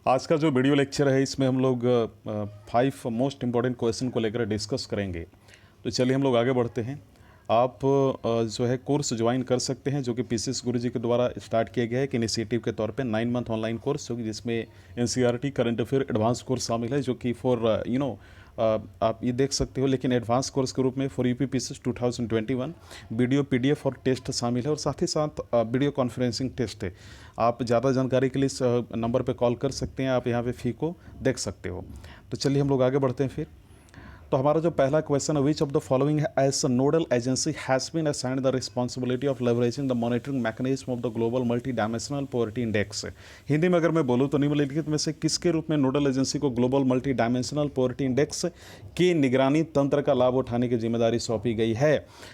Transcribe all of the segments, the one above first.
आज का जो वीडियो लेक्चर है इसमें हम लोग 5 मोस्ट इम्पॉर्टेंट क्वेश्चन को लेकर डिस्कस करेंगे। तो चलिए हम लोग आगे बढ़ते हैं। आप जो है कोर्स ज्वाइन कर सकते हैं जो कि पीसीएस गुरुजी के द्वारा स्टार्ट किया गया है कि इनिशिएटिव के तौर पे 9 मंथ ऑनलाइन कोर्स जो कि जिसमें NCERT current affair advance course शामिल है जो कि फॉर आप ये देख सकते हो, लेकिन एडवांस कोर्स के रूप में for UP PCS 2021 video PDF और टेस्ट शामिल है और साथ ही साथ वीडियो कॉन्फ्रेंसिंग टेस्ट है। आप ज़्यादा जानकारी के लिए इस नंबर पे कॉल कर सकते हैं, आप यहाँ पे फ़ी को देख सकते हो। तो चलिए हम लोग आगे बढ़ते हैं फिर। तो हमारा जो पहला क्वेश्चन है, which of the following as a nodal agency has been assigned the responsibility of leveraging the monitoring mechanism of the global multi dimensional poverty index. Hindi में अगर मैं बोलूँ तो निम्नलिखित में से किसके रूप में नोडल एजेंसी को global multi dimensional poverty index की निगरानी तंत्र का लाभ उठाने की जिम्मेदारी सौंपी गई है।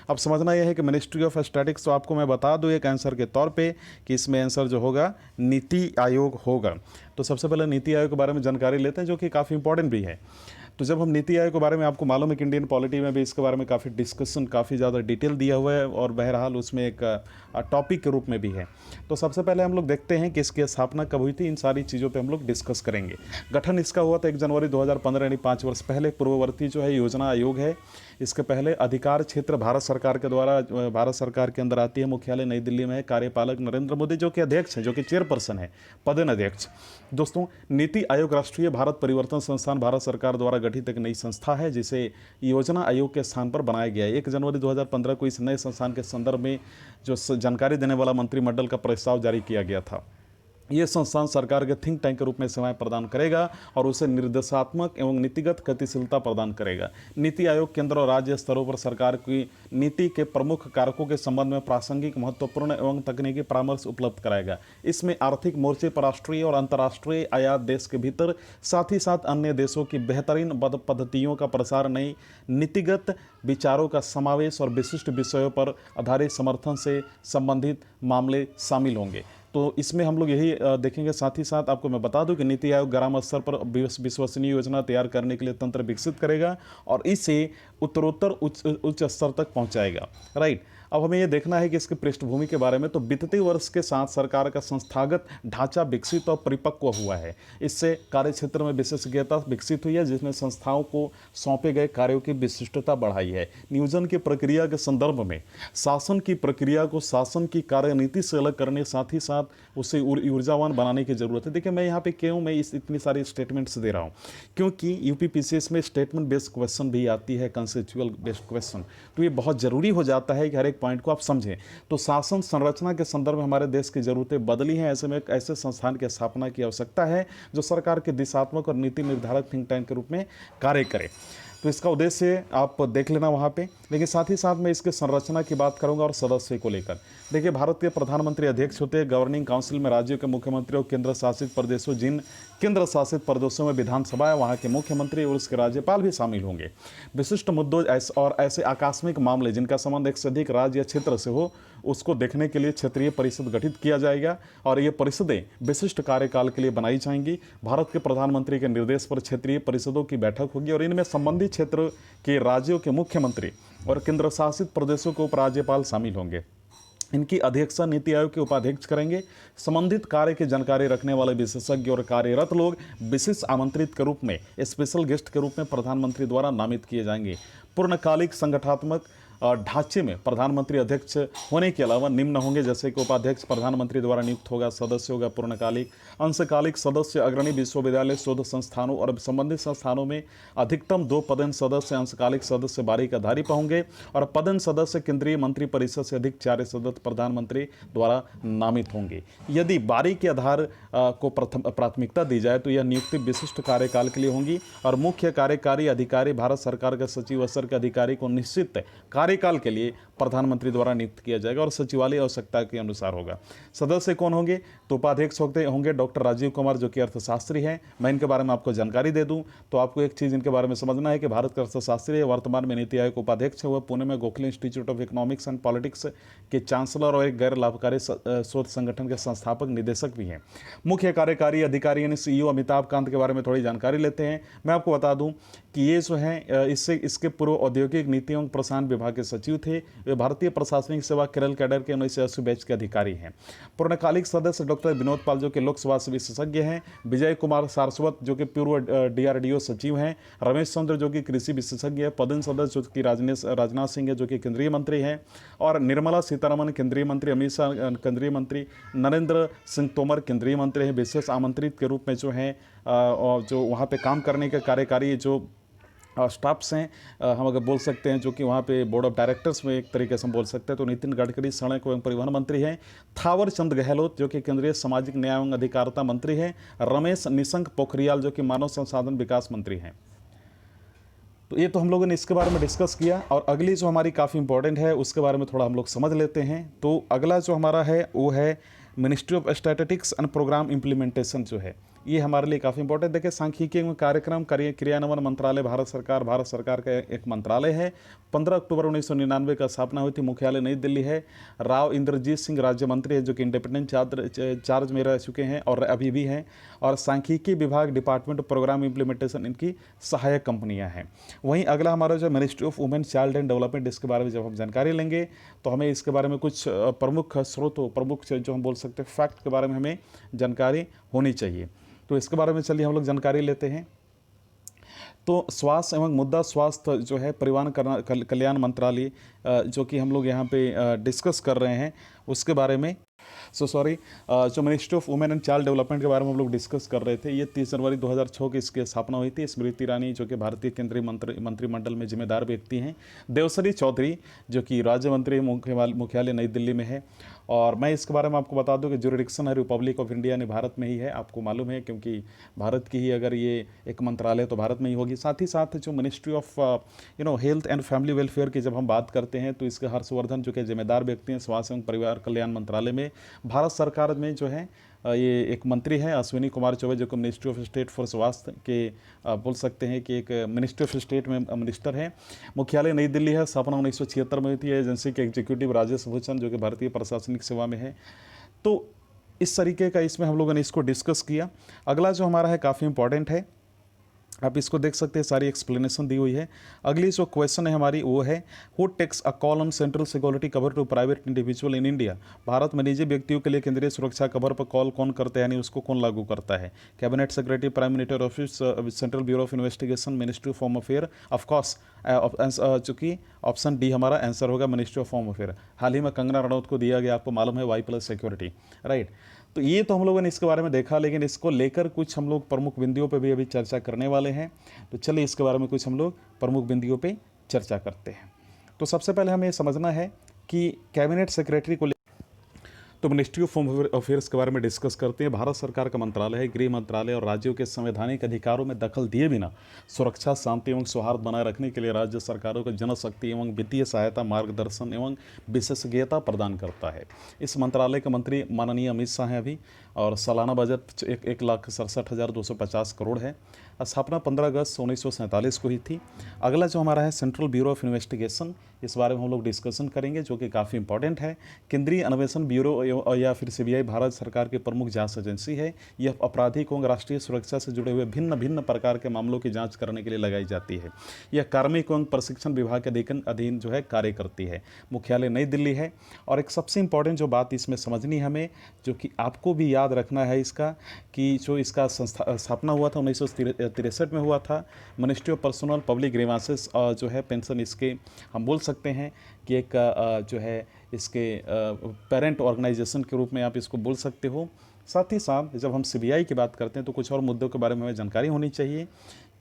अब समझना यह है कि मिनिस्ट्री ऑफ स्टैटिक्स, तो आपको मैं बता दूँ एक आंसर के तौर पर कि इसमें आंसर जो होगा नीति आयोग होगा। तो सबसे पहले नीति आयोग के बारे में जानकारी लेते हैं जो कि काफ़ी इंपॉर्टेंट भी है। तो जब हम नीति आयोग के बारे में, आपको मालूम है कि इंडियन पॉलिटी में भी इसके बारे में काफ़ी डिस्कशन, काफ़ी ज़्यादा डिटेल दिया हुआ है और बहरहाल उसमें एक टॉपिक के रूप में भी है। तो सबसे पहले हम लोग देखते हैं कि इसकी स्थापना कब हुई थी, इन सारी चीज़ों पे हम लोग डिस्कस करेंगे। गठन इसका हुआ था 1 जनवरी 2015 यानी 5 वर्ष पहले। पूर्ववर्ती जो है योजना आयोग है, इसके पहले अधिकार क्षेत्र भारत सरकार के द्वारा, भारत सरकार के अंदर आती है, मुख्यालय नई दिल्ली में है, कार्यपालक नरेंद्र मोदी जो कि अध्यक्ष है, जो कि चेयरपर्सन है, पदेन अध्यक्ष। दोस्तों, नीति आयोग राष्ट्रीय भारत परिवर्तन संस्थान भारत सरकार द्वारा गठित एक नई संस्था है जिसे योजना आयोग के स्थान पर बनाया गया है। 1 जनवरी 2015 को इस नए संस्थान के संदर्भ में जो जानकारी देने वाला मंत्रिमंडल का प्रस्ताव जारी किया गया था। ये संस्थान सरकार के थिंक टैंक के रूप में सेवाएं प्रदान करेगा और उसे निर्देशात्मक एवं नीतिगत गतिशीलता प्रदान करेगा। नीति आयोग केंद्र और राज्य स्तरों पर सरकार की नीति के प्रमुख कारकों के संबंध में प्रासंगिक, महत्वपूर्ण एवं तकनीकी परामर्श उपलब्ध कराएगा। इसमें आर्थिक मोर्चे पर राष्ट्रीय और अंतर्राष्ट्रीय आयात देश के भीतर, साथ ही साथ अन्य देशों की बेहतरीन पद्धतियों का प्रसार, नई नीतिगत विचारों का समावेश और विशिष्ट विषयों पर आधारित समर्थन से संबंधित मामले शामिल होंगे। तो इसमें हम लोग यही देखेंगे। साथ ही साथ आपको मैं बता दूं कि नीति आयोग ग्राम स्तर पर विश्वसनीय योजना तैयार करने के लिए तंत्र विकसित करेगा और इसे उत्तरोत्तर उच्च स्तर तक पहुंचाएगा। राइट। अब हमें यह देखना है कि इसकी पृष्ठभूमि के बारे में। तो बीतते वर्ष के साथ सरकार का संस्थागत ढांचा विकसित और परिपक्व हुआ है। इससे कार्य क्षेत्र में विशेषज्ञता विकसित हुई है जिसमें संस्थाओं को सौंपे गए कार्यों की विशिष्टता बढ़ाई है। नियोजन की प्रक्रिया के संदर्भ में शासन की प्रक्रिया को शासन की कार्यनीति से अलग करने, साथ ही साथ उसे ऊर्जावान बनाने की जरूरत है। देखिए, मैं यहाँ पे क्यों मैं इतनी सारी स्टेटमेंट्स दे रहा हूँ, क्योंकि यूपी पीसीएस में स्टेटमेंट बेस्ड क्वेश्चन भी आती है, कंसेप्चुअल बेस्ड क्वेश्चन। तो ये बहुत जरूरी हो जाता है कि हर एक पॉइंट को आप समझें। तो शासन संरचना के संदर्भ में हमारे देश की जरूरतें बदली हैं। ऐसे में एक ऐसे संस्थान की स्थापना की आवश्यकता है जो सरकार के दिशात्मक और नीति निर्धारक थिंक टैंक के रूप में कार्य करे। तो इसका उद्देश्य आप देख लेना वहाँ पे। लेकिन साथ ही साथ मैं इसके संरचना की बात करूँगा और सदस्य को लेकर। देखिए, भारत के प्रधानमंत्री अध्यक्ष होते हैं। गवर्निंग काउंसिल में राज्यों के मुख्यमंत्री और केंद्र शासित प्रदेशों, जिन केंद्र शासित प्रदेशों में विधानसभा है वहाँ के मुख्यमंत्री और उसके राज्यपाल भी शामिल होंगे। विशिष्ट मुद्दों और ऐसे आकस्मिक मामले जिनका संबंध एक से अधिक राज्य या क्षेत्र से हो, उसको देखने के लिए क्षेत्रीय परिषद गठित किया जाएगा और ये परिषदें विशिष्ट कार्यकाल के लिए बनाई जाएंगी। भारत के प्रधानमंत्री के निर्देश पर क्षेत्रीय परिषदों की बैठक होगी और इनमें संबंधित क्षेत्र के राज्यों के मुख्यमंत्री और केंद्र शासित प्रदेशों के उपराज्यपाल शामिल होंगे। इनकी अध्यक्षता नीति आयोग के उपाध्यक्ष करेंगे। संबंधित कार्य की जानकारी रखने वाले विशेषज्ञ और कार्यरत लोग विशेष आमंत्रित के रूप में, स्पेशल गेस्ट के रूप में प्रधानमंत्री द्वारा नामित किए जाएंगे। पूर्णकालिक संगठनात्मक ढांचे में प्रधानमंत्री अध्यक्ष होने के अलावा निम्न होंगे, जैसे कि उपाध्यक्ष प्रधानमंत्री द्वारा नियुक्त होगा, सदस्य होगा पूर्णकालिक, अंशकालिक सदस्य अग्रणी विश्वविद्यालय, शोध संस्थानों और संबंधित संस्थानों में अधिकतम 2 पदेन सदस्य, अंशकालिक सदस्य बारीक आधारी पर होंगे और पदेन सदस्य केंद्रीय मंत्रिपरिषद से अधिक 4 सदस्य प्रधानमंत्री द्वारा नामित होंगे। यदि बारीक के आधार को प्राथमिकता दी जाए तो यह नियुक्ति विशिष्ट कार्यकाल के लिए होंगी और मुख्य कार्यकारी अधिकारी भारत सरकार के सचिव स्तर के अधिकारी को निश्चित कार्यकाल के लिए प्रधानमंत्री द्वारा नियुक्त किया जाएगा और सचिवालय आवश्यकता के अनुसार होगा। सदस्य कौन होंगे? तो उपाध्यक्ष होंगे डॉक्टर राजीव कुमार जो कि अर्थशास्त्री हैं। मैं इनके बारे में आपको जानकारी दे दूं तो आपको एक चीज़ इनके बारे में समझना है कि भारत के अर्थशास्त्री है, वर्तमान में नीति आयोग उपाध्यक्ष है। वह पुणे में Gokhale institute of economics and politics के चांसलर और एक गैर लाभकारी शोध संगठन के संस्थापक निदेशक भी हैं। मुख्य कार्यकारी अधिकारी यानी सीईओ अमिताभ कांत के बारे में थोड़ी जानकारी लेते हैं। मैं आपको बता दूं कि ये जो है इसके पूर्व औद्योगिक नीति एवं प्रसारण विभाग के सचिव थे। वे भारतीय प्रशासनिक सेवा केरल कैडर के 1980 बैच के अधिकारी हैं। पूर्णकालिक सदस्य डॉक्टर विनोद पाल जो कि लोकसभा से विशेषज्ञ हैं, विजय कुमार सारस्वत जो कि पूर्व DRDO सचिव हैं, रमेश चंद्र जो कि कृषि विशेषज्ञ है, पदेन सदस्य जो कि राजनाथ सिंह है जो कि केंद्रीय मंत्री हैं, और निर्मला सीतारमण केंद्रीय मंत्री, अमित शाह केंद्रीय मंत्री, नरेंद्र सिंह तोमर केंद्रीय मंत्री हैं, विशेष आमंत्रित के रूप में जो हैं और जो वहाँ पे काम करने के कार्यकारी जो स्टाफ्स हैं, हम अगर बोल सकते हैं जो कि वहाँ पे बोर्ड ऑफ डायरेक्टर्स में एक तरीके से हम बोल सकते हैं, तो नितिन गडकरी सड़क एवं परिवहन मंत्री हैं, थावर चंद गहलोत जो कि केंद्रीय सामाजिक न्याय एवं अधिकारिता मंत्री हैं, रमेश निशंक पोखरियाल जो कि मानव संसाधन विकास मंत्री हैं। तो ये तो हम लोगों ने इसके बारे में डिस्कस किया, और अगली जो हमारी काफ़ी इंपॉर्टेंट है उसके बारे में थोड़ा हम लोग समझ लेते हैं। तो अगला जो हमारा है वो है ministry of statistics and programme implementation जो है, ये हमारे लिए काफ़ी इंपॉर्टेंट। देखिए, सांख्यिकी एवं कार्यक्रम क्रियान्वयन मंत्रालय भारत सरकार का एक मंत्रालय है। 15 अक्टूबर 1999 का स्थापना हुई थी, मुख्यालय नई दिल्ली है। राव इंद्रजीत सिंह राज्य मंत्री है जो कि इंडिपेंडेंट चार्ज में रह चुके हैं और अभी भी हैं, और सांख्यिकी विभाग डिपार्टमेंट प्रोग्राम इम्प्लीमेंटेशन इनकी सहायक कंपनियां हैं। वहीं अगला हमारा जो ministry of women child and development, इसके बारे में जब हम जानकारी लेंगे तो हमें इसके बारे में कुछ प्रमुख स्रोतों, प्रमुख जो हम बोल सकते हैं फैक्ट के बारे में हमें जानकारी होनी चाहिए। तो इसके बारे में चलिए हम लोग जानकारी लेते हैं। तो स्वास्थ्य एवं मुद्दा स्वास्थ्य जो है परिवहन कल्याण मंत्रालय जो कि हम लोग यहाँ पे डिस्कस कर रहे हैं उसके बारे में, जो ministry of women and child development के बारे में हम लोग डिस्कस कर रहे थे। ये 30 जनवरी 2006 की इसकी स्थापना हुई थी। स्मृति ईरानी जो कि भारतीय केंद्रीय मंत्रिमंडल में जिम्मेदार व्यक्ति हैं, देवश्री चौधरी जो कि राज्य मंत्री मुख्यालय नई दिल्ली में है। और मैं इसके बारे में आपको बता दूं कि जुरिडिक्शन है रिपब्लिक ऑफ इंडिया ने भारत में ही है, आपको मालूम है, क्योंकि भारत की ही अगर ये एक मंत्रालय तो भारत में ही होगी। साथ ही साथ जो ministry of health and family welfare की जब हम बात करते हैं तो इसके हर्षवर्धन जो कि जिम्मेदार व्यक्ति हैं स्वास्थ्य एवं परिवार कल्याण मंत्रालय में। भारत सरकार में जो है ये एक मंत्री है अश्विनी कुमार चौबे जो कि मिनिस्ट्री ऑफ स्टेट फॉर स्वास्थ्य के बोल सकते हैं कि एक मिनिस्ट्री ऑफ स्टेट में मिनिस्टर है। मुख्यालय नई दिल्ली है, स्थापना 1976 में हुई थी। एजेंसी के एग्जीक्यूटिव राजेश भूषण जो कि भारतीय प्रशासनिक सेवा में है। तो इस तरीके का इसमें हम लोगों ने इसको डिस्कस किया। अगला जो हमारा है काफ़ी इंपॉर्टेंट है, आप इसको देख सकते हैं, सारी एक्सप्लेनेशन दी हुई है। अगली जो क्वेश्चन है हमारी वो है who takes a call on central security cover to private individual in India. Bharat में निजी व्यक्तियों के लिए केंद्रीय सुरक्षा कवर पर कॉल कौन करता है, यानी उसको कौन लागू करता है? Cabinet secretary, prime minister office, central bureau of investigation, ministry of home affair, of course चूंकि ऑप्शन डी हमारा आंसर होगा मिनिस्ट्री ऑफ होम अफेयर। हाल ही में कंगना रनौत को दिया गया, आपको मालूम है, Y+ सिक्योरिटी, राइट। तो ये तो हम लोगों ने इसके बारे में देखा, लेकिन इसको लेकर कुछ हम लोग प्रमुख बिंदुओं पे भी अभी चर्चा करने वाले हैं। तो चलिए इसके बारे में कुछ हम लोग प्रमुख बिंदुओं पे चर्चा करते हैं। तो सबसे पहले हमें समझना है कि कैबिनेट सेक्रेटरी को तो मिनिस्ट्री ऑफ होम अफेयर्स के बारे में डिस्कस करते हैं। भारत सरकार का मंत्रालय है, गृह मंत्रालय और राज्यों के संवैधानिक अधिकारों में दखल दिए बिना सुरक्षा, शांति एवं सौहार्द बनाए रखने के लिए राज्य सरकारों को जनशक्ति एवं वित्तीय सहायता, मार्गदर्शन एवं विशेषज्ञता प्रदान करता है। इस मंत्रालय के मंत्री माननीय अमित शाह हैं अभी, और सालाना बजट 1,67,250 करोड़ है। स्थापना 15 अगस्त 1947 को ही थी। अगला जो हमारा है सेंट्रल ब्यूरो ऑफ इन्वेस्टिगेशन, इस बारे में हम लोग डिस्कशन करेंगे जो कि काफ़ी इंपॉर्टेंट है। केंद्रीय अन्वेषण ब्यूरो या फिर CBI भारत सरकार की प्रमुख जांच एजेंसी है। यह आपराधिक एवं राष्ट्रीय सुरक्षा से जुड़े हुए भिन्न भिन्न प्रकार के मामलों की जांच करने के लिए लगाई जाती है। यह कार्मिक एवं प्रशिक्षण विभाग के अधीन जो है कार्य करती है। मुख्यालय नई दिल्ली है। और एक सबसे इंपॉर्टेंट जो बात इसमें समझनी है हमें, जो कि आपको भी याद रखना है इसका, कि जो इसका स्थापना हुआ था 1963 में हुआ था। Ministry of personnel public grievances जो है पेंशन, इसके हम बोल सकते हैं कि एक जो है इसके पेरेंट ऑर्गेनाइजेशन के रूप में आप इसको बोल सकते हो। साथ ही साथ जब हम CBI की बात करते हैं तो कुछ और मुद्दों के बारे में हमें जानकारी होनी चाहिए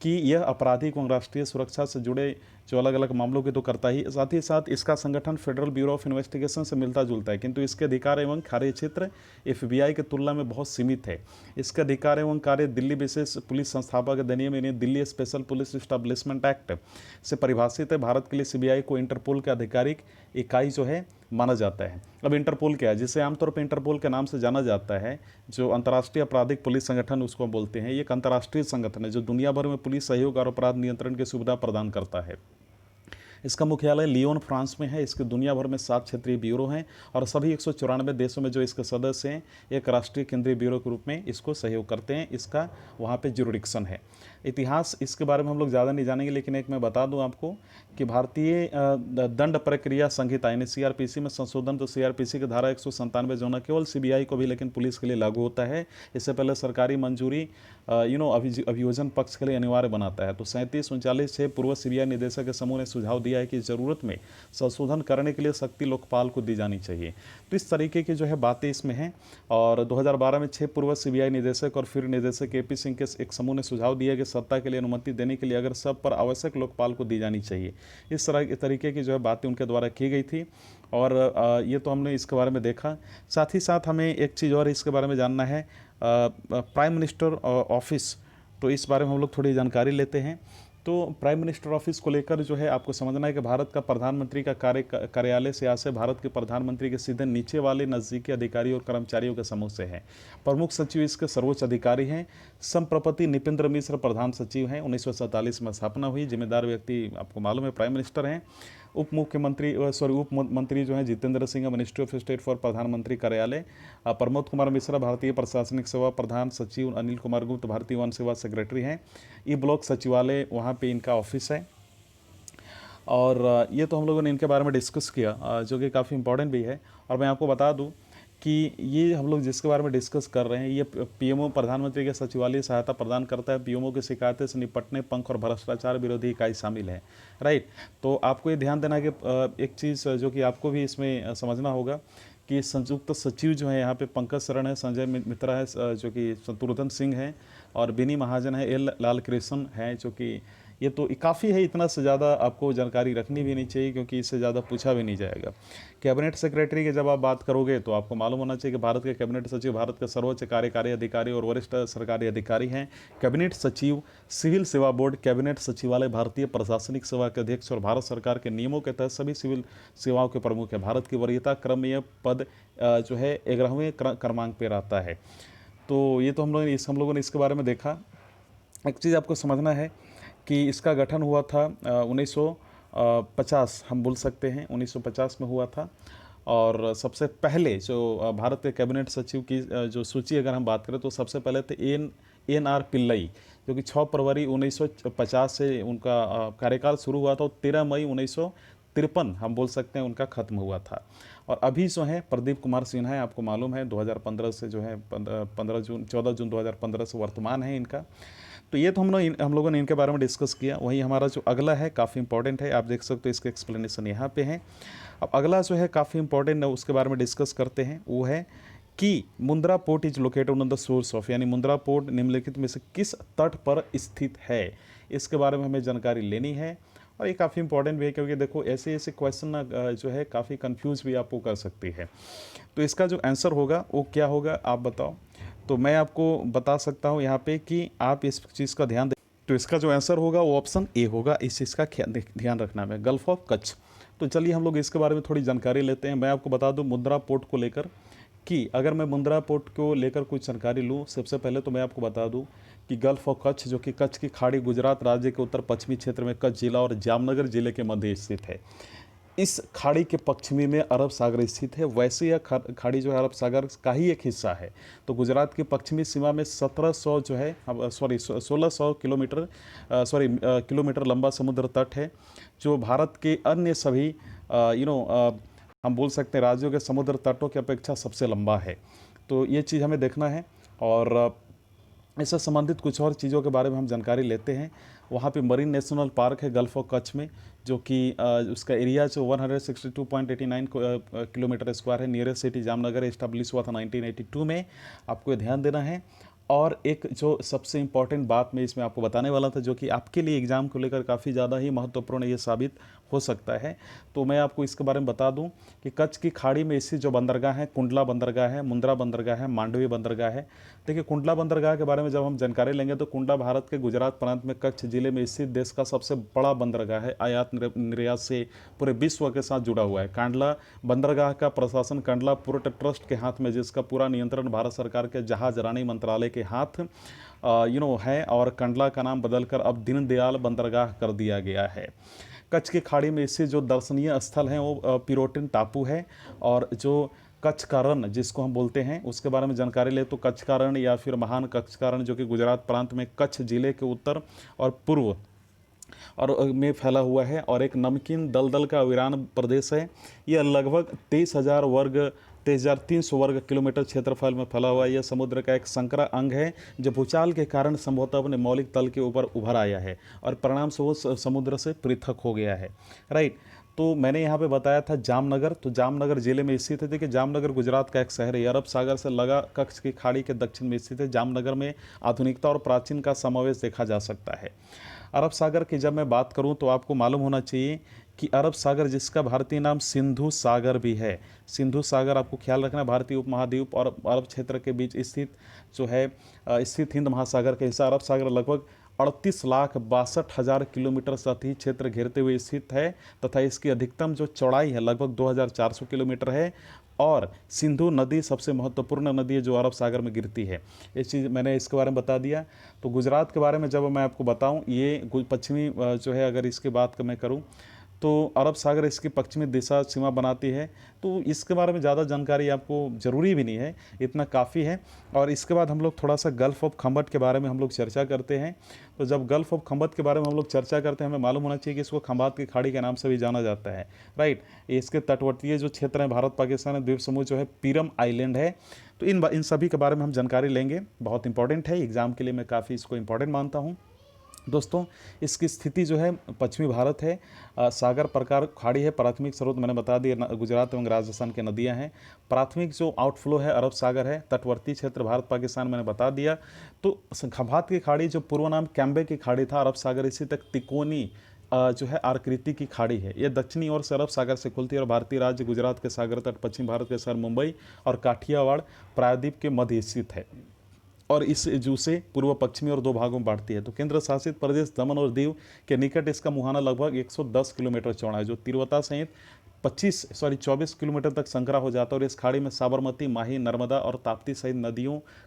कि यह आपराधिक एवं राष्ट्रीय सुरक्षा से जुड़े जो अलग अलग मामलों की तो करता ही, साथ ही साथ इसका संगठन फेडरल ब्यूरो ऑफ इन्वेस्टिगेशन से मिलता जुलता है, किंतु इसके अधिकार एवं कार्य क्षेत्र FBI की तुलना में बहुत सीमित है। इसके अधिकार एवं कार्य दिल्ली विशेष पुलिस संस्थापक अधिनियम यानी Delhi special police establishment act से परिभाषित है। भारत के लिए CBI को इंटरपोल के आधिकारिक इकाई जो है माना जाता है। अब इंटरपोल क्या है, जिसे आमतौर पर इंटरपोल के नाम से जाना जाता है, जो अंतर्राष्ट्रीय आपराधिक पुलिस संगठन उसको बोलते हैं। ये एक अंतर्राष्ट्रीय संगठन है जो दुनिया भर में पुलिस सहयोग और अपराध नियंत्रण की सुविधा प्रदान करता है। इसका मुख्यालय लियोन फ्रांस में है। इसके दुनिया भर में 7 क्षेत्रीय ब्यूरो हैं और सभी 194 देशों में जो इसके सदस्य हैं एक राष्ट्रीय केंद्रीय ब्यूरो के रूप में इसको सहयोग करते हैं। इसका वहाँ पे जुरिडिक्शन है। इतिहास इसके बारे में हम लोग ज़्यादा नहीं जानेंगे, लेकिन एक मैं बता दूं आपको कि भारतीय दंड प्रक्रिया संहिता यानी सीआरपीसी में संशोधन, तो सीआरपीसी की धारा 197 जो न केवल सीबीआई को भी लेकिन पुलिस के लिए लागू होता है। इससे पहले सरकारी मंजूरी अभियोजन पक्ष के लिए अनिवार्य बनाता है। तो 3739 पूर्व सीबीआई निदेशक के समूह ने सुझाव दिया है कि ज़रूरत में संशोधन करने के लिए शक्ति लोकपाल को दी जानी चाहिए। तो इस तरीके की जो है बातें इसमें हैं। और 2012 में 6 पूर्व सीबीआई निदेशक और फिर निदेशक केपी सिंह के एक समूह ने सुझाव दिया कि सत्ता के लिए अनुमति देने के लिए अगर सब पर आवश्यक लोकपाल को दी जानी चाहिए। इस तरह तरीके की जो है बातें उनके द्वारा की गई थी और ये तो हमने इसके बारे में देखा। साथ ही साथ हमें एक चीज़ और इसके बारे में जानना है, प्राइम मिनिस्टर ऑफिस, तो इस बारे में हम लोग थोड़ी जानकारी लेते हैं। तो प्राइम मिनिस्टर ऑफिस को लेकर जो है आपको समझना है कि भारत का प्रधानमंत्री का कार्यालय से आज से भारत के प्रधानमंत्री के सीधे नीचे वाले नज़दीकी अधिकारियों और कर्मचारियों के समूह से है। प्रमुख सचिव इसके सर्वोच्च अधिकारी हैं। संप्रपति निपेंद्र मिश्र प्रधान सचिव हैं। 1947 में स्थापना हुई। जिम्मेदार व्यक्ति आपको मालूम है प्राइम मिनिस्टर हैं। उप मंत्री जो हैं Jitendra Singh, ministry of state for प्रधानमंत्री कार्यालय। प्रमोद कुमार मिश्रा भारतीय प्रशासनिक सेवा प्रधान सचिव। अनिल कुमार गुप्त भारतीय वन सेवा सेक्रेटरी हैं। ई ब्लॉक सचिवालय वहाँ पे इनका ऑफिस है। और ये तो हम लोगों ने इनके बारे में डिस्कस किया जो कि काफ़ी इंपॉर्टेंट भी है। और मैं आपको बता दूं कि ये हम लोग जिसके बारे में डिस्कस कर रहे हैं ये पीएमओ प्रधानमंत्री के सचिवालय सहायता प्रदान करता है। पीएमओ की शिकायतें से निपटने पंख और भ्रष्टाचार विरोधी इकाई शामिल है। राइट, तो आपको ये ध्यान देना है कि एक चीज़ जो कि आपको भी इसमें समझना होगा कि संयुक्त सचिव जो है यहाँ पे पंकज शरण है, संजय मित्रा है जो कि शत्रुघ्न सिंह है, और बिनी महाजन है, एल लाल कृष्ण है, जो कि ये तो काफ़ी है। इतना से ज़्यादा आपको जानकारी रखनी भी नहीं चाहिए क्योंकि इससे ज़्यादा पूछा भी नहीं जाएगा। कैबिनेट सेक्रेटरी की जब आप बात करोगे तो आपको मालूम होना चाहिए कि भारत के कैबिनेट सचिव भारत के सर्वोच्च कार्यकारी अधिकारी और वरिष्ठ सरकारी अधिकारी हैं। कैबिनेट सचिव सिविल सेवा बोर्ड, कैबिनेट सचिवालय भारतीय प्रशासनिक सेवा के अध्यक्ष और भारत सरकार के नियमों के तहत सभी सिविल सेवाओं के प्रमुख है। भारत की वरीयता क्रम में यह पद जो है 11वें क्रमांक पर आता है। तो ये तो हम लोगों ने इसके बारे में देखा। एक चीज़ आपको समझना है कि इसका गठन हुआ था 1950, हम बोल सकते हैं 1950 में हुआ था। और सबसे पहले जो भारत के कैबिनेट सचिव की जो सूची अगर हम बात करें तो सबसे पहले थे एन आर पिल्लई, जो कि 6 फरवरी 1950 से उनका कार्यकाल शुरू हुआ था और 13 मई 1953 हम बोल सकते हैं उनका ख़त्म हुआ था। और अभी जो है प्रदीप कुमार सिन्हा है, आपको मालूम है 2015 से जो है 14 जून 2015 से वर्तमान है इनका। तो ये तो हम लोगों ने इनके बारे में डिस्कस किया। वहीं हमारा जो अगला है काफ़ी इंपॉर्टेंट है, आप देख सकते हो इसके एक्सप्लेनेशन यहाँ पे है। अब अगला जो है काफ़ी इंपॉर्टेंट है, उसके बारे में डिस्कस करते हैं। वो है कि Mundra port is located on the source of, यानी मुंद्रा पोर्ट निम्नलिखित में से किस तट पर स्थित है, इसके बारे में हमें जानकारी लेनी है। और ये काफ़ी इंपॉर्टेंट भी है क्योंकि देखो ऐसे ऐसे क्वेश्चन जो है काफ़ी कंफ्यूज भी आपको कर सकती है। तो इसका जो आंसर होगा वो क्या होगा आप बताओ। तो मैं आपको बता सकता हूँ यहाँ पे कि आप इस चीज़ का ध्यान दें। तो इसका जो आंसर होगा वो ऑप्शन ए होगा। इस चीज़ का ध्यान रखना है, गल्फ ऑफ कच्छ। तो चलिए हम लोग इसके बारे में थोड़ी जानकारी लेते हैं। मैं आपको बता दूं मुंद्रा पोर्ट को लेकर कि अगर मैं मुंद्रा पोर्ट को लेकर कुछ जानकारी लूँ, सबसे पहले तो मैं आपको बता दूं कि गल्फ ऑफ कच्छ जो कि कच्छ की खाड़ी गुजरात राज्य के उत्तर पश्चिमी क्षेत्र में कच्छ जिला और जामनगर जिले के मध्य स्थित है। इस खाड़ी के पश्चिमी में अरब सागर स्थित है। वैसे यह खाड़ी जो है अरब सागर का ही एक हिस्सा है। तो गुजरात की पश्चिमी सीमा में 1700 जो है 1600 किलोमीटर लंबा समुद्र तट है, जो भारत के अन्य सभी हम बोल सकते हैं राज्यों के समुद्र तटों की अपेक्षा सबसे लंबा है। तो ये चीज़ हमें देखना है। और इससे संबंधित कुछ और चीज़ों के बारे में हम जानकारी लेते हैं। वहाँ पे मरीन नेशनल पार्क है गल्फ ऑफ कच्छ में, जो कि उसका एरिया जो 162.89 किलोमीटर स्क्वायर है। नियरेस्ट सिटी जामनगर इस्टेब्लिश हुआ था 1982 में, आपको ध्यान देना है। और एक जो सबसे इम्पॉर्टेंट बात मैं इसमें आपको बताने वाला था, जो कि आपके लिए एग्ज़ाम को लेकर काफ़ी ज़्यादा ही महत्वपूर्ण ये साबित हो सकता है, तो मैं आपको इसके बारे में बता दूं कि कच्छ की खाड़ी में स्थित जो बंदरगाह है, कुंडला बंदरगाह है, मुंद्रा बंदरगाह है, मांडवी बंदरगाह है। देखिए कुंडला बंदरगाह के बारे में जब हम जानकारी लेंगे तो कुंडला भारत के गुजरात प्रांत में कच्छ जिले में स्थित देश का सबसे बड़ा बंदरगाह है। आयात निर्यात से पूरे विश्व के साथ जुड़ा हुआ है। कांडला बंदरगाह का प्रशासन कांडला पोर्ट ट्रस्ट के हाथ में, जिसका पूरा नियंत्रण भारत सरकार के जहाज रानी मंत्रालय के हाथ है। और कंडला का नाम बदलकर अब दीनदयाल बंदरगाह कर दिया गया है। कच्छ की खाड़ी में इससे जो दर्शनीय स्थल हैं वो पिरोटिन टापू है, और जो कच्छ का रण जिसको हम बोलते हैं उसके बारे में जानकारी ले तो कच्छ का रण या फिर महान कच्छ का रण जो कि गुजरात प्रांत में कच्छ जिले के उत्तर और पूर्व और में फैला हुआ है, और एक नमकीन दलदल का वीरान प्रदेश है। यह लगभग 23,300 वर्ग किलोमीटर क्षेत्रफल में फैला हुआ है। यह समुद्र का एक संकरा अंग है जो भूचाल के कारण संभवतः अपने मौलिक तल के ऊपर उभर आया है और परिणाम से वो समुद्र से पृथक हो गया है। राइट। तो मैंने यहाँ पे बताया था जामनगर, तो जामनगर जिले में स्थित है। देखिए जामनगर गुजरात का एक शहर है, अरब सागर से लगा कच्छ की खाड़ी के दक्षिण में स्थित है। जामनगर में आधुनिकता और प्राचीन का समावेश देखा जा सकता है। अरब सागर की जब मैं बात करूं तो आपको मालूम होना चाहिए कि अरब सागर जिसका भारतीय नाम सिंधु सागर भी है, सिंधु सागर आपको ख्याल रखना, भारतीय उपमहाद्वीप और अरब क्षेत्र के बीच स्थित जो है स्थित हिंद महासागर का हिस्सा अरब सागर लगभग 38,62,000 किलोमीटर सतही क्षेत्र घेरते हुए स्थित है तथा इसकी अधिकतम जो चौड़ाई है लगभग 2,400 किलोमीटर है। और सिंधु नदी सबसे महत्वपूर्ण नदी है जो अरब सागर में गिरती है। ये चीज़ मैंने इसके बारे में बता दिया। तो गुजरात के बारे में जब मैं आपको बताऊं, ये पश्चिमी जो है अगर इसकी बात मैं करूं तो अरब सागर इसकी पश्चिमी दिशा सीमा बनाती है। तो इसके बारे में ज़्यादा जानकारी आपको ज़रूरी भी नहीं है, इतना काफ़ी है। और इसके बाद हम लोग थोड़ा सा गल्फ़ ऑफ खम्बट के बारे में हम लोग चर्चा करते हैं। तो जब गल्फ़ ऑफ खम्बट के बारे में हम लोग चर्चा करते हैं, हमें मालूम होना चाहिए कि इसको खम्बात की खाड़ी के नाम से भी जाना जाता है। राइट। इसके तटवर्तीय जो क्षेत्र हैं भारत पाकिस्तान द्वीप समूह जो है पीरम आइलैंड है। तो इन सभी के बारे में हम जानकारी लेंगे, बहुत इंपॉर्टेंट है एग्जाम के लिए, मैं काफ़ी इसको इंपॉर्टेंट मानता हूँ। दोस्तों इसकी स्थिति जो है पश्चिमी भारत है, सागर प्रकार खाड़ी है, प्राथमिक स्रोत मैंने बता दिया गुजरात एवं राजस्थान की नदियां हैं, प्राथमिक जो आउटफ्लो है अरब सागर है, तटवर्ती क्षेत्र भारत पाकिस्तान मैंने बता दिया। तो खम्भात की खाड़ी जो पूर्व नाम कैम्बे की खाड़ी था, अरब सागर इसी तक तिकोनी जो है आकृति की खाड़ी है। ये दक्षिणी ओर से अरब सागर से खुलती है और भारतीय राज्य गुजरात के सागर तट, पश्चिम भारत के शहर मुंबई और काठियावाड़ प्रायद्वीप के मध्य स्थित है और इस जू से पूर्व पश्चिमी और दो भागों में बांटती है। तो केंद्र शासित प्रदेश दमन और दीव के निकट इसका मुहाना लगभग 110 किलोमीटर चौड़ा है जो तिरवता सहित 24 किलोमीटर तक संकरा हो जाता है। और इस खाड़ी में साबरमती, माही, नर्मदा और ताप्ती सहित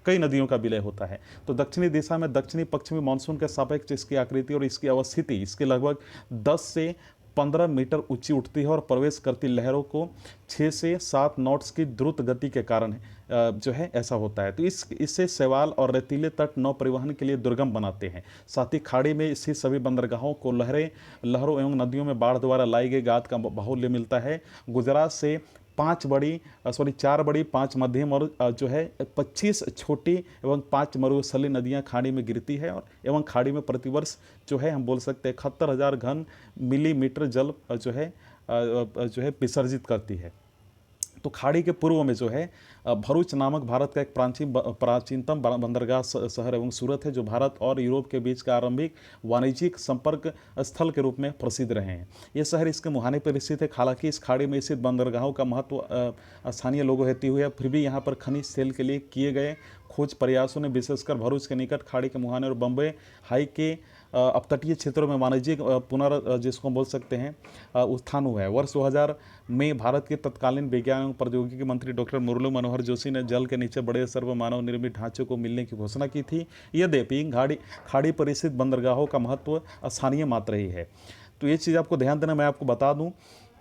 कई नदियों का विलय होता है। तो दक्षिणी दिशा में दक्षिणी पश्चिमी मानसून के सापेक्ष इसकी आकृति और इसकी अवस्थिति इसके लगभग 10 से 15 मीटर ऊंची उठती है और प्रवेश करती लहरों को 6 से 7 नॉट्स की द्रुत गति के कारण जो है ऐसा होता है। तो इससे शैवाल और रेतीले तट नौ परिवहन के लिए दुर्गम बनाते हैं। साथ ही खाड़ी में स्थित सभी बंदरगाहों को लहरों एवं नदियों में बाढ़ द्वारा लाई गई गाद का बाहुल्य मिलता है। गुजरात से 4 बड़ी 5 मध्यम और जो है 25 छोटी एवं 5 मरुस्थलीय नदियां खाड़ी में गिरती है और एवं खाड़ी में प्रतिवर्ष जो है हम बोल सकते हैं 71,000 घन मिलीमीटर जल जो है विसर्जित करती है। तो खाड़ी के पूर्व में जो है भरूच नामक भारत का एक प्राचीनतम बंदरगाह शहर एवं सूरत है जो भारत और यूरोप के बीच का आरंभिक वाणिज्यिक संपर्क स्थल के रूप में प्रसिद्ध रहे हैं। ये शहर इसके मुहाने पर स्थित है। हालांकि इस खाड़ी में स्थित बंदरगाहों का महत्व स्थानीय लोगों हेतु हुआ है, फिर भी यहाँ पर खनिज तेल के लिए किए गए खोज प्रयासों ने विशेषकर भरूच के निकट खाड़ी के मुहाने और बम्बई हाई के अपतटीय क्षेत्रों में वाणिज्यिक जिसको बोल सकते हैं उत्थान हुआ है। वर्ष 2000 में भारत के तत्कालीन विज्ञान एवं प्रौद्योगिकी मंत्री डॉक्टर मुरली मनोहर जोशी ने जल के नीचे बड़े सर्वमानव निर्मित ढांचे को मिलने की घोषणा की थी। यद्यपि खाड़ी पर स्थित बंदरगाहों का महत्व स्थानीय मात्र ही है। तो ये चीज़ आपको ध्यान देना। मैं आपको बता दूं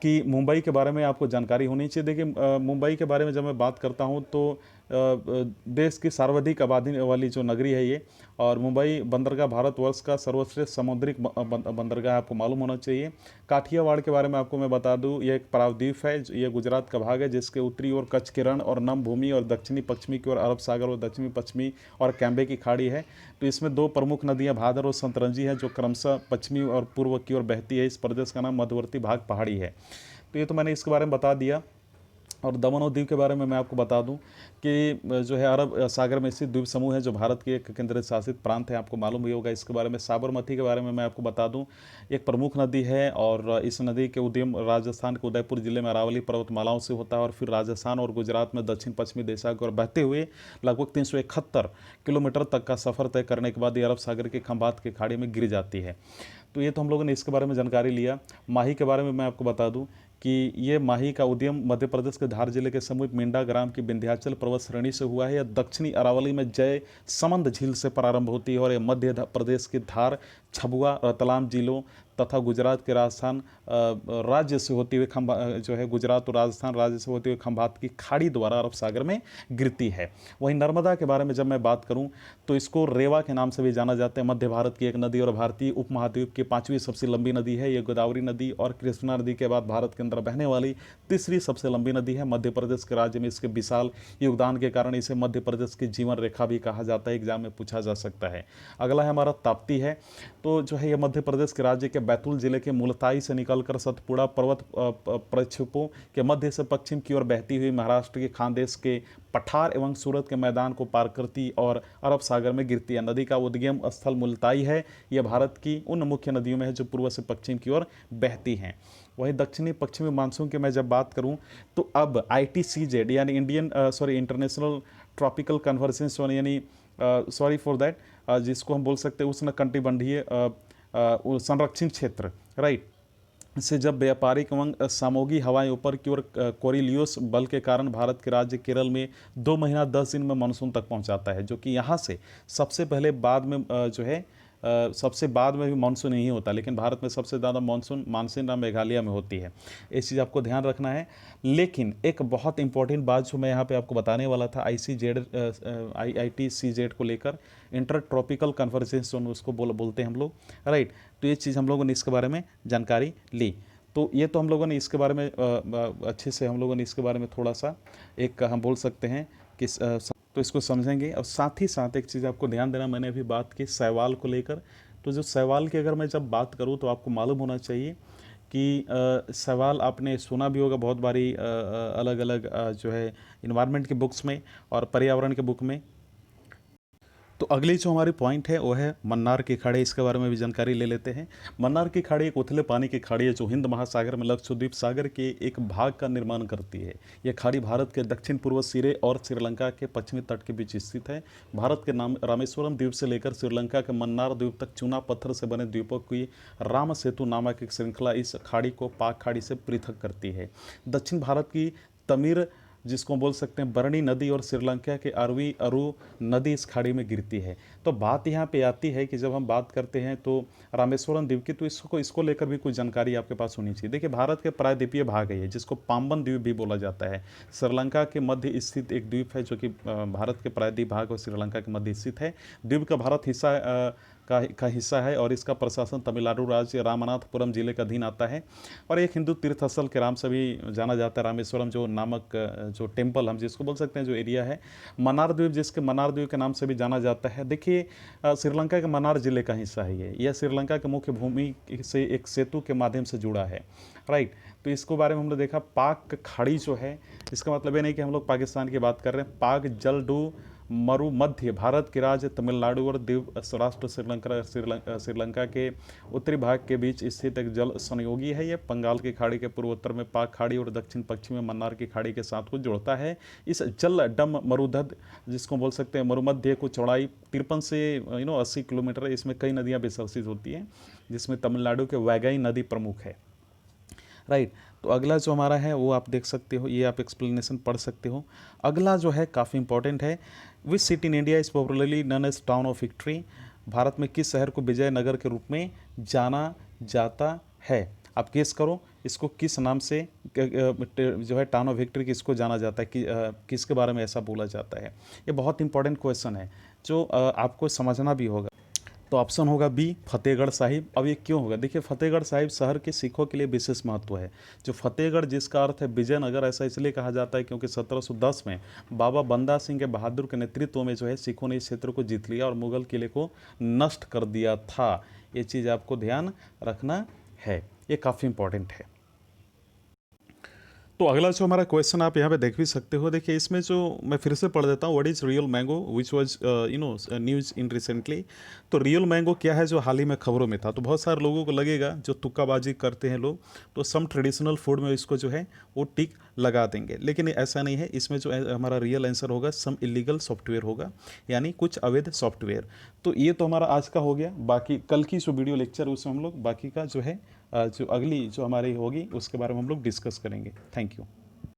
कि मुंबई के बारे में आपको जानकारी होनी चाहिए। देखिए मुंबई के बारे में जब मैं बात करता हूं तो देश की सर्वाधिक आबादी वाली जो नगरी है ये, और मुंबई बंदरगाह भारतवर्ष का सर्वश्रेष्ठ समुद्रिक बंदरगाह आपको मालूम होना चाहिए। काठियावाड़ के बारे में आपको मैं बता दूं, यह एक प्रायद्वीप है, ये गुजरात का भाग है जिसके उत्तरी ओर कच्छ के रण और नम भूमि और दक्षिणी पश्चिमी की ओर अरब सागर और दक्षिणी पश्चिमी और कैम्बे की खाड़ी है। तो इसमें 2 प्रमुख नदियाँ भादर और सतरंजी हैं जो क्रमशः पश्चिमी और पूर्व की ओर बहती है। इस प्रदेश का नाम मध्यवर्ती भाग पहाड़ी है। तो ये तो मैंने इसके बारे में बता दिया। और दमन और दीव के बारे में मैं आपको बता दूं कि जो है अरब सागर में स्थित द्वीप समूह है जो भारत की एक केंद्र शासित प्रांत है, आपको मालूम ही होगा इसके बारे में। साबरमती के बारे में मैं आपको बता दूं, एक प्रमुख नदी है और इस नदी के उद्गम राजस्थान के उदयपुर जिले में अरावली पर्वतमालाओं से होता है और फिर राजस्थान और गुजरात में दक्षिण पश्चिमी दिशा की ओर बहते हुए लगभग 371 किलोमीटर तक का सफ़र तय करने के बाद ये अरब सागर के खम्बात की खाड़ी में गिर जाती है। तो ये तो हम लोगों ने इसके बारे में जानकारी लिया। माही के बारे में मैं आपको बता दूं कि ये माही का उद्गम मध्य प्रदेश के धार जिले के समीप मेंढा ग्राम की विंध्याचल पर्वत श्रेणी से हुआ है। यह दक्षिणी अरावली में जय समंद झील से प्रारंभ होती है और यह मध्य प्रदेश के धार, छबुआ, रतलाम जिलों तथा गुजरात के राजस्थान राज्य से होते हुए जो है गुजरात और राजस्थान राज्य से होते हुए खंभात की खाड़ी द्वारा अरब सागर में गिरती है। वहीं नर्मदा के बारे में जब मैं बात करूं तो इसको रेवा के नाम से भी जाना जाता है। मध्य भारत की एक नदी और भारतीय उपमहाद्वीप की 5वीं सबसे लंबी नदी है। ये गोदावरी नदी और कृष्णा नदी के बाद भारत के अंदर बहने वाली तीसरी सबसे लंबी नदी है। मध्य प्रदेश के राज्य में इसके विशाल योगदान के कारण इसे मध्य प्रदेश की जीवन रेखा भी कहा जाता है, एग्जाम में पूछा जा सकता है। अगला है हमारा ताप्ती है। तो जो है यह मध्य प्रदेश के राज्य के बैतूल जिले के मुलताई से निकलकर सतपुड़ा पर्वत प्रक्षेपों के मध्य से पश्चिम की ओर बहती हुई महाराष्ट्र के खानदेश के पठार एवं सूरत के मैदान को पार करती और अरब सागर में गिरती है। नदी का उद्गम स्थल मुलताई है। यह भारत की उन मुख्य नदियों में है जो पूर्व से पश्चिम की ओर बहती हैं। वहीं दक्षिणी पश्चिमी मानसून की मैं जब बात करूं तो अब ITCZ यानी इंटरनेशनल ट्रॉपिकल कन्वर्जेंस यानी सॉरी फॉर दैट, जिसको हम बोल सकते हैं उष्णकटिबंधीय संरक्षित क्षेत्र, राइट, से जब व्यापारिक एवं सामूहिक हवाएं ऊपर की ओर कोरिलियोस बल के कारण भारत के राज्य केरल में 2 महीना 10 दिन में मानसून तक पहुंचाता है, जो कि यहाँ से सबसे पहले बाद में जो है सबसे बाद में भी मानसून नहीं होता, लेकिन भारत में सबसे ज़्यादा मानसून मानसून मेघालय में होती है। इस चीज़ आपको ध्यान रखना है। लेकिन एक बहुत इंपॉर्टेंट बात जो मैं यहाँ पे आपको बताने वाला था ITCZ को लेकर, इंटर ट्रॉपिकल कन्वर्जेंस जोन उसको बोलते हैं हम लोग, राइट। तो ये चीज़ हम लोगों ने इसके बारे में जानकारी ली। तो ये तो हम लोगों ने इसके बारे में अच्छे से हम लोगों ने इसके बारे में थोड़ा सा एक हम बोल सकते हैं कि तो इसको समझेंगे। और साथ ही साथ एक चीज़ आपको ध्यान देना, मैंने अभी बात की शैवाल को लेकर। तो जो शैवाल की अगर मैं जब बात करूँ तो आपको मालूम होना चाहिए कि शैवाल आपने सुना भी होगा बहुत बारी अलग अलग जो है इन्वायरमेंट के बुक्स में और पर्यावरण के बुक में। तो अगली जो हमारी पॉइंट है वो है मन्नार की खाड़ी। इसके बारे में भी जानकारी ले लेते हैं। मन्नार की खाड़ी एक उथले पानी की खाड़ी है जो हिंद महासागर में लक्षद्वीप सागर के एक भाग का निर्माण करती है। यह खाड़ी भारत के दक्षिण पूर्व सिरे और श्रीलंका के पश्चिमी तट के बीच स्थित है। भारत के नाम रामेश्वरम द्वीप से लेकर श्रीलंका के मन्नार द्वीप तक चूना पत्थर से बने द्वीपों की राम सेतु नामक एक श्रृंखला इस खाड़ी को पाक खाड़ी से पृथक करती है। दक्षिण भारत की तमीर, जिसको बोल सकते हैं बरनी नदी, और श्रीलंका के अरू नदी इस खाड़ी में गिरती है। तो बात यहाँ पे आती है कि जब हम बात करते हैं तो रामेश्वरम द्वीप की, तो इसको लेकर भी कुछ जानकारी आपके पास होनी चाहिए। देखिए, भारत के प्रायद्वीपीय भाग है ये, जिसको पाम्बन द्वीप भी बोला जाता है। श्रीलंका के मध्य स्थित एक द्वीप है जो कि भारत के प्रायद्वीप भाग और श्रीलंका के मध्य स्थित है। द्वीप का भारत का हिस्सा है और इसका प्रशासन तमिलनाडु राज्य रामनाथपुरम जिले के अधीन आता है। और एक हिंदू तीर्थ स्थल के नाम से भी जाना जाता है रामेश्वरम जो नामक जो टेम्पल हम जिसको बोल सकते हैं जो एरिया है। मन्नार द्वीप, जिसके मन्नार द्वीप के नाम से भी जाना जाता है। देखिए, श्रीलंका के मन्नार जिले का हिस्सा है ये। यह श्रीलंका के मुख्य भूमि से एक सेतु के माध्यम से जुड़ा है, राइट। तो इसको बारे में हमने देखा। पाक खाड़ी जो है, इसका मतलब ये नहीं कि हम लोग पाकिस्तान की बात कर रहे हैं। पाक जलडू मरु मध्य भारत के राज्य तमिलनाडु और द्वीप राष्ट्र श्रीलंका के उत्तरी भाग के बीच स्थित एक जल संयोगी है। यह बंगाल की खाड़ी के पूर्वोत्तर में पाक खाड़ी और दक्षिण पश्चिम में मन्नार की खाड़ी के साथ को जोड़ता है। इस जल डम मरुधद, जिसको बोल सकते हैं मरुमध्य, को चौड़ाई 53 से 80 किलोमीटर है। इसमें कई नदियाँ विसर्जित होती हैं, जिसमें तमिलनाडु के वैगई नदी प्रमुख है, राइट। तो अगला जो हमारा है वो आप देख सकते हो, ये आप एक्सप्लेनेशन पढ़ सकते हो। अगला जो है काफ़ी इंपॉर्टेंट है। Which city in India is popularly known as town of victory. Bharat में किस शहर को विजयनगर के रूप में जाना जाता है? आप गेस करो, इसको किस नाम से जो है टाउन ऑफ विक्ट्री किसको जाना जाता है, किसके बारे में ऐसा बोला जाता है? ये बहुत इंपॉर्टेंट क्वेश्चन है जो आपको समझना भी होगा। तो ऑप्शन होगा बी, फतेहगढ़ साहिब। अब ये क्यों होगा? देखिए, फतेहगढ़ साहिब शहर के सिखों के लिए विशेष महत्व है। जो फतेहगढ़, जिसका अर्थ है विजयनगर, ऐसा इसलिए कहा जाता है क्योंकि 1710 में बाबा बंदा सिंह के बहादुर के नेतृत्व में जो है सिखों ने इस क्षेत्र को जीत लिया और मुगल किले को नष्ट कर दिया था। ये चीज़ आपको ध्यान रखना है, ये काफ़ी इंपॉर्टेंट है। तो अगला जो हमारा क्वेश्चन आप यहाँ पे देख भी सकते हो। देखिए, इसमें जो मैं फिर से पढ़ देता हूँ, what is real mango which was news in recently. तो रियल मैंगो क्या है जो हाल ही में खबरों में था। तो बहुत सारे लोगों को लगेगा, जो तुक्काबाजी करते हैं लोग, तो सम ट्रेडिशनल फूड में इसको जो है वो टिक लगा देंगे, लेकिन ऐसा नहीं है। इसमें जो हमारा रियल आंसर होगा सम इलीगल सॉफ्टवेयर होगा, यानी कुछ अवैध सॉफ्टवेयर। तो ये तो हमारा आज का हो गया। बाकी कल की जो वीडियो लेक्चर उसमें हम लोग बाकी का जो है जो अगली जो हमारी होगी उसके बारे में हम लोग डिस्कस करेंगे। Thank you.